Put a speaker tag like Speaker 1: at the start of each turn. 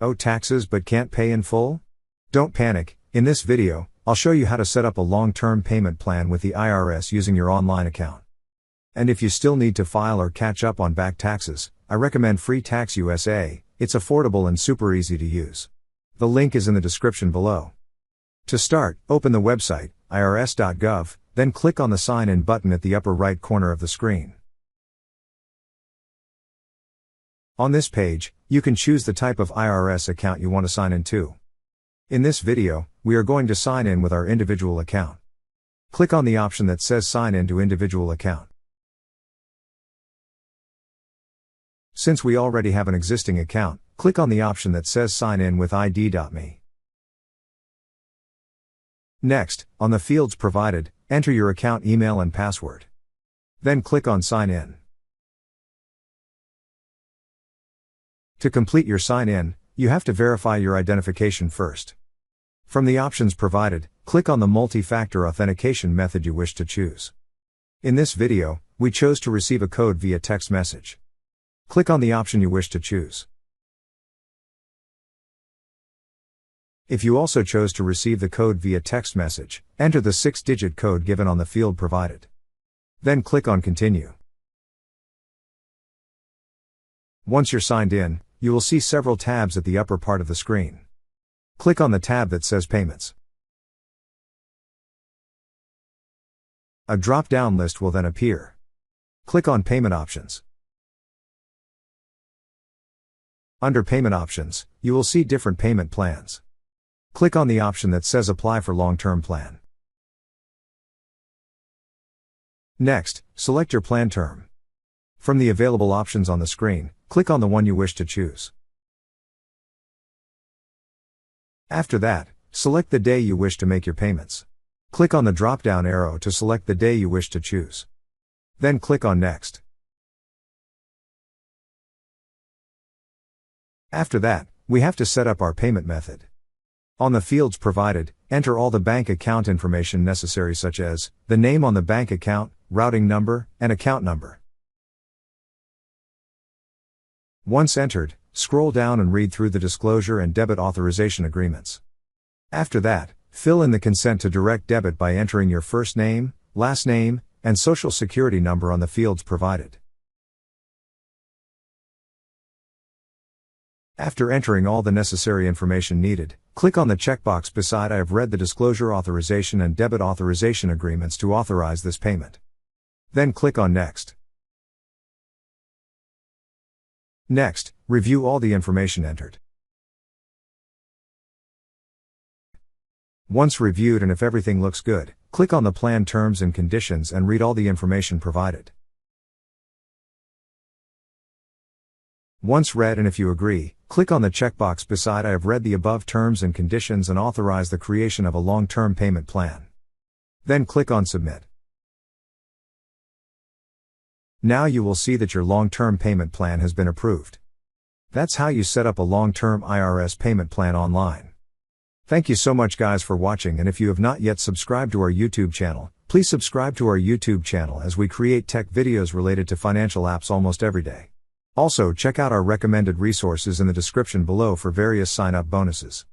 Speaker 1: Owe taxes but can't pay in full? Don't panic, in this video, I'll show you how to set up a long-term payment plan with the IRS using your online account. And if you still need to file or catch up on back taxes, I recommend Free Tax USA. It's affordable and super easy to use. The link is in the description below. To start, open the website, irs.gov, then click on the Sign In button at the upper right corner of the screen. On this page, you can choose the type of IRS account you want to sign into. In this video, we are going to sign in with our individual account. Click on the option that says Sign In to Individual Account. Since we already have an existing account, click on the option that says Sign In with ID.me. Next, on the fields provided, enter your account email and password. Then click on Sign In. To complete your sign in, you have to verify your identification first. From the options provided, click on the multi-factor authentication method you wish to choose. In this video, we chose to receive a code via text message. Click on the option you wish to choose. If you also chose to receive the code via text message, enter the 6-digit code given on the field provided. Then click on Continue. Once you're signed in, you will see several tabs at the upper part of the screen. Click on the tab that says Payments. A drop-down list will then appear. Click on Payment Options. Under Payment Options, you will see different payment plans. Click on the option that says Apply for Long-Term Plan. Next, select your plan term. From the available options on the screen, click on the one you wish to choose. After that, select the day you wish to make your payments. Click on the drop-down arrow to select the day you wish to choose. Then click on Next. After that, we have to set up our payment method. On the fields provided, enter all the bank account information necessary, such as the name on the bank account, routing number, and account number. Once entered, scroll down and read through the disclosure and debit authorization agreements. After that, fill in the consent to direct debit by entering your first name, last name, and social security number on the fields provided. After entering all the necessary information needed, click on the checkbox beside I have read the disclosure authorization and debit authorization agreements to authorize this payment. Then click on Next. Next, review all the information entered. Once reviewed and if everything looks good, click on the plan terms and conditions and read all the information provided. Once read and if you agree, click on the checkbox beside I have read the above terms and conditions and authorize the creation of a long-term payment plan. Then click on Submit. Now you will see that your long-term payment plan has been approved. That's how you set up a long-term IRS payment plan online. Thank you so much guys for watching, and if you have not yet subscribed to our YouTube channel, please subscribe to our YouTube channel as we create tech videos related to financial apps almost every day. Also check out our recommended resources in the description below for various sign-up bonuses.